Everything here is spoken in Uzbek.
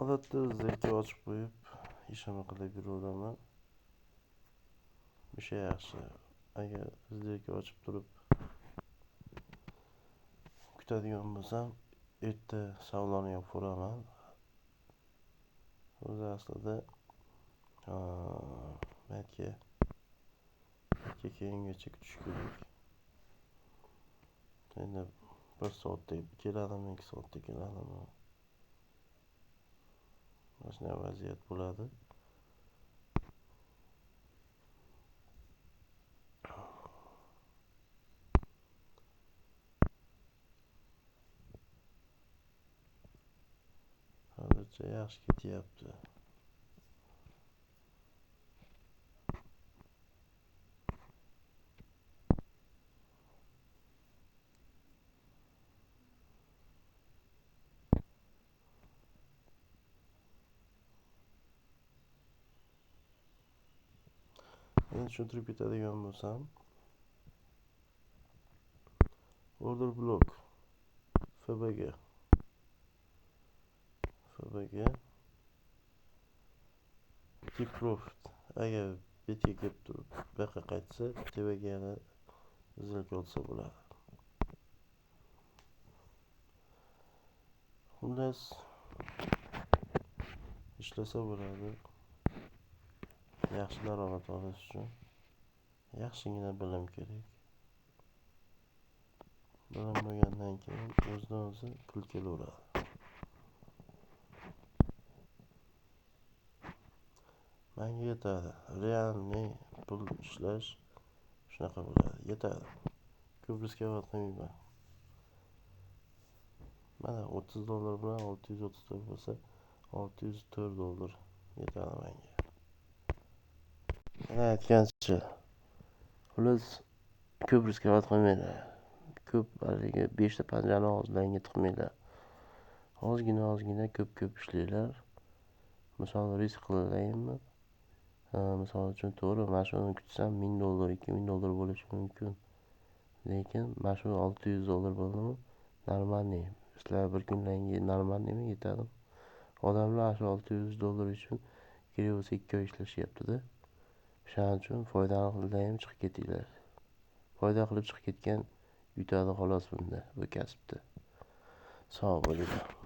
Odatda zerka ochib qo'yib ishimni qilib yuraverman. O'sha yaxshi. Agar zerka ochib turib kutadigan bo'lsam, erta savloni yopib uraman. O'zi aslida maytga keyingacha kutish kerak. Endi 1 soatda keladimi, 2 soatda keladimi? Mana shunday vaziyat bo'ladi. Hozircha yaxshi ketyapti. Endi tushuntirib ketadigan bo'lsam, order block FBG Take Profit agar betga kelib turib bu yoqqa qaytsa, tevaga yana zilka olsa bo'ladi. Xullas ishlasa bo'ladi. Yaxshi daromad olish uchun yaxshigina bilim kerak. Bilim bo'lgandan keyin o'zidan o'zi pul kelaveradi. Menga yetadi. Realniy pul ishlash shunaqa bo'ladi. Yetadi. Ko'p riskovat qilmayman. Mana $30 bilan 634 bo'lsa, $604 yetadi menga. Yana aytgancha, xullas ko'p riskovat qilmaydi. Ko'p haligi 5 ta panjani og'zlariga tiqmaylar. Ozgina ko'p ishlanglar. Misol risk qilayinmi? Misol uchun to'g'ri, mana shuni kutsam $1000, $2000 bo'lishi mumkin. Lekin mana shu $600 bo'ldimi? Normalniy. Sizlar bir kunlarga normalniymi yetadi? Odamlar shu $600 uchun kerak bo'lsa 2 oy ishlashyapti-da. Shuning uchun foydani qilib chiqib ketinglar. Foyda qilib chiqib ketgan yutadi xolos bunda, bu kasbda. Sog' bo'linglar.